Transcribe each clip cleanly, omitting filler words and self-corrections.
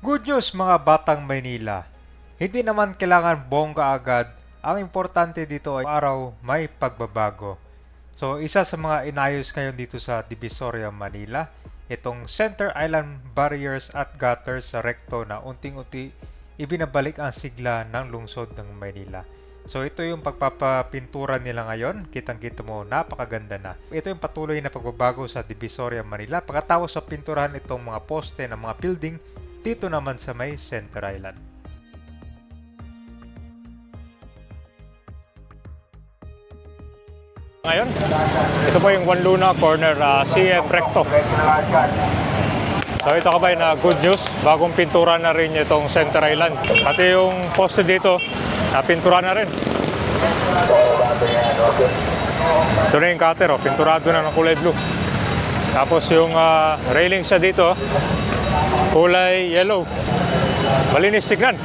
Good news mga batang Maynila. Hindi naman kailangan bongga agad. Ang importante dito ay araw may pagbabago. So isa sa mga inayos ngayon dito sa Divisoria, Manila, itong Center Island Barriers at Gutters sa Recto na unting-unti ibinabalik ang sigla ng lungsod ng Maynila. So ito yung pagpapapintura nila ngayon. Kitang-kita mo, napakaganda na. Ito yung patuloy na pagbabago sa Divisoria, Manila. Pagkatapos sa pinturahan itong mga poste ng mga building dito naman sa may Center Island. Ngayon, ito po yung Juan Luna Corner, CM Recto. So ito kabay na good news, bagong pintura na rin itong Center Island. Pati yung poste dito, pintura na rin. Ito na yung cutter, pinturado na ng kulay blue. Tapos yung railing siya dito, kulay yellow. Malinis tignan.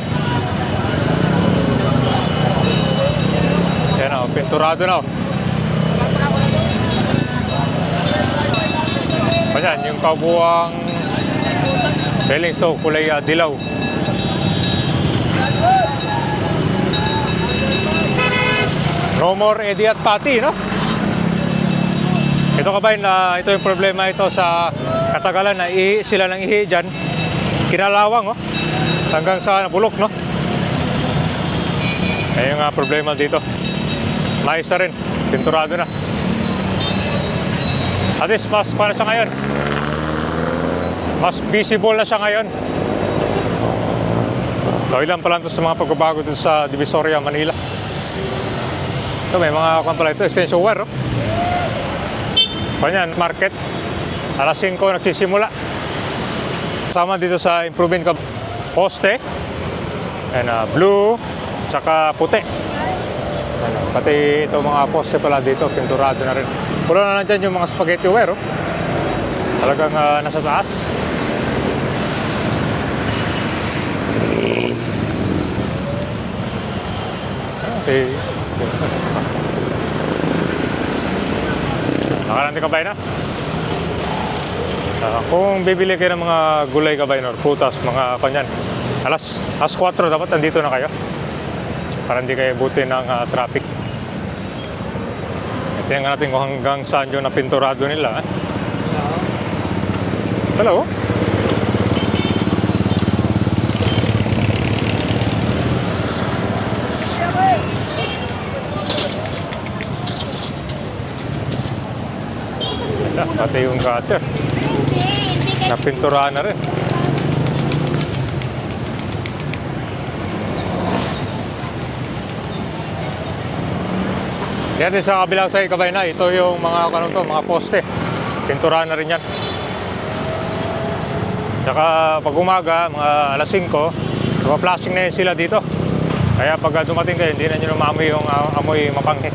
Yan o, pinturado na o. Ayan, yung kabuang railing to, kulay dilaw. No more Eddie at Patty, no? Ito kabay na ito yung problema ito sa katagalan na ihi sila ng ihi dyan. Kinalawang, oh. Hanggang sa bulok, no? Ayun nga problema dito. Mais na rin, pinturado na. At least mas para siya ngayon. Mas visible na siya ngayon. So ilan pa lang ito sa mga pagbabago dito sa Divisoria, Manila. Ito may mga pala ito, extension wire, oh. Kanyan, market. Alas 5 nagsisimula. Kasama dito sa improvement ka poste. And blue, tsaka puti. Pati ito mga poste pala dito, pinturado na rin. Pulo na dyan yung mga spaghetti wire, oh. Talagang nasa taas. Okay. Nakalanti kabay na. Kung bibili kayo ng mga gulay kabay or putas, mga kanyan, alas 4 dapat nandito na kayo para hindi kayo buti ng traffic. Tingnan natin kung hanggang saan yung napinturado nila. Hello? Pati yung gutter. Napinturahan na rin. Yan din sa kabilang side kabay na. Ito yung mga mga poste. Pinturahan na rin yan. Tsaka pag umaga, mga alas 5, flashing na yun sila dito. Kaya pag dumating kayo, hindi na nyo maamoy yung amoy mapanghe.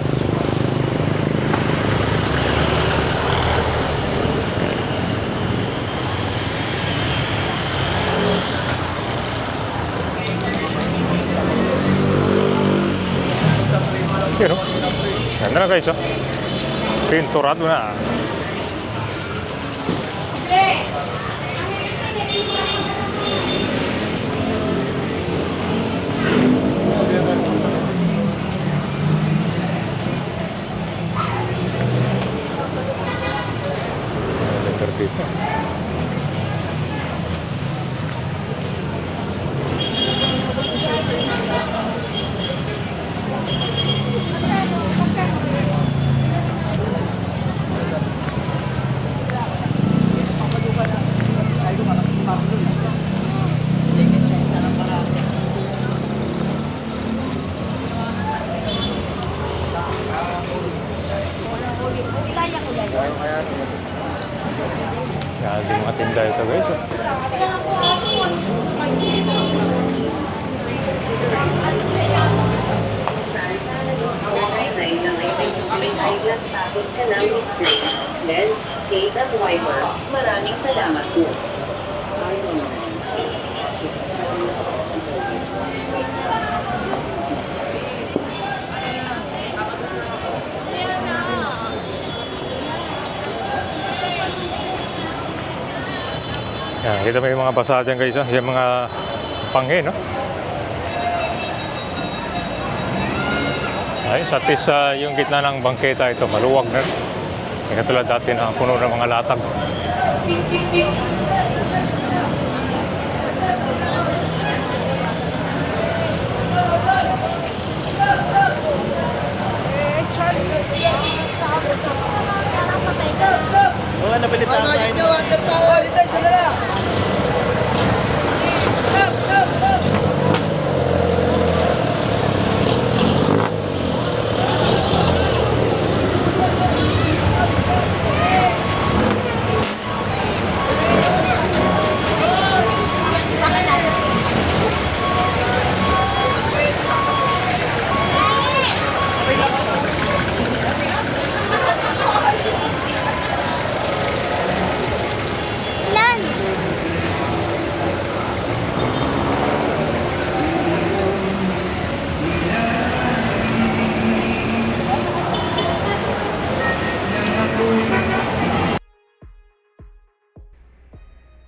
Pero, ganda na guys, oh. Pinturado na. Letter dito. Kita mo yung mga basa dyan guys, oh. Yung mga panghe, no? Ay, at least yung gitna ng bangketa ito, maluwag na. Hindi katulad dati na puno ng mga latag. Oo, nabalitaan ko yun. Water power.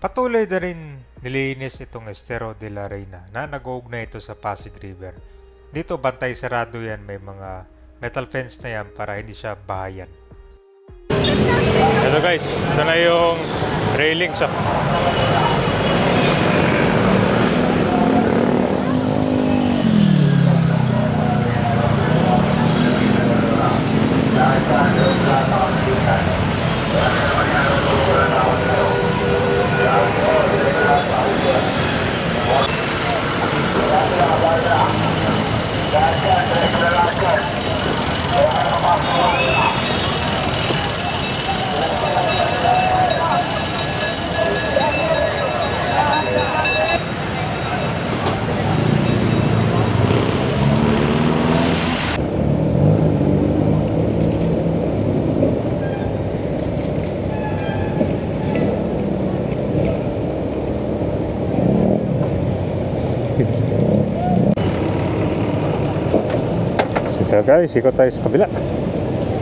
Patuloy na rin nilinis itong Estero de la Reina na nag-uugnay ito sa Pasig River. Dito bantay sarado yan, may mga metal fence na yan para hindi siya bahayan. Ito guys, ito na yung railings. So guys, ikot tayo sa kabila.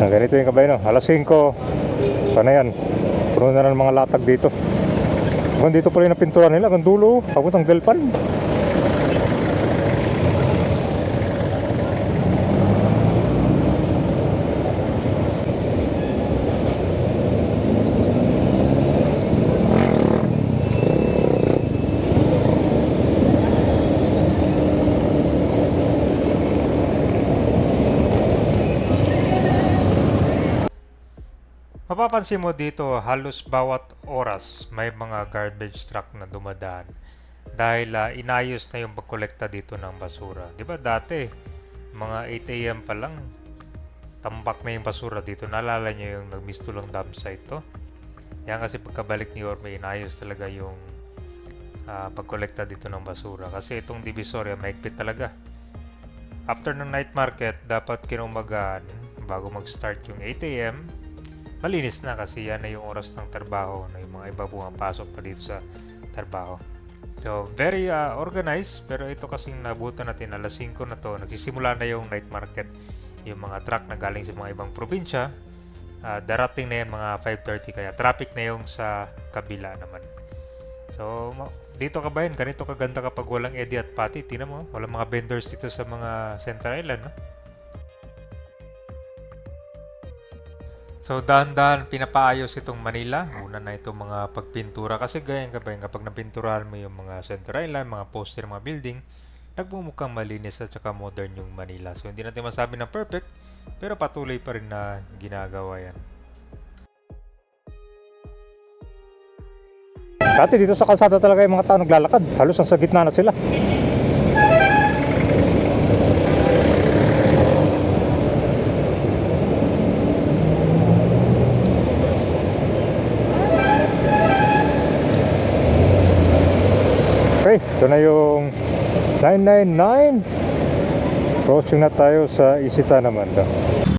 Ganito yung kabayan, no? Alas 5, pa na yan. Puno na ng mga latag dito. Hanggang dito pala yung napintura nila, hanggang dulo, papuntang Delpan. Mapapansin mo dito, halos bawat oras may mga garbage truck na dumadaan dahil inayos na yung pagkolekta dito ng basura. Di ba dati, mga 8 AM pa lang, tambak na yung basura dito. Naalala nyo yung nagmistulong dump site to? Yan kasi pagkabalik ni Orme, inayos talaga yung pagkolekta dito ng basura. Kasi itong Divisoria, maigpit talaga. After ng night market, dapat kinumagaan bago mag-start yung 8 AM. Malinis na kasi yan na yung oras ng trabaho na yung mga iba pumapasok pa dito sa trabaho. So, very organized, pero ito kasing nabutan natin alas 5 na to, nagsisimula na yung night market. Yung mga truck na galing sa mga ibang probinsya, darating na yan mga 5:30, kaya traffic na yung sa kabila naman. So, dito kabayan, ganito kaganda kapag walang Eddie at Patty. Tingnan mo, walang mga vendors dito sa mga Central Island, no? So dahan-dahan pinapaayos itong Manila. Una na itong mga pagpintura kasi ganyan kapag napinturahan mo yung mga Central Island, mga poster, mga building, nagmumukhang malinis at saka modern yung Manila. So hindi natin masabi na perfect, pero patuloy pa rin na ginagawa yan. Dati dito sa kalsada talaga yung mga tao naglalakad. Halos nasa gitna na sila. Okay, ito na yung 999. Approaching na tayo sa Isita naman daw.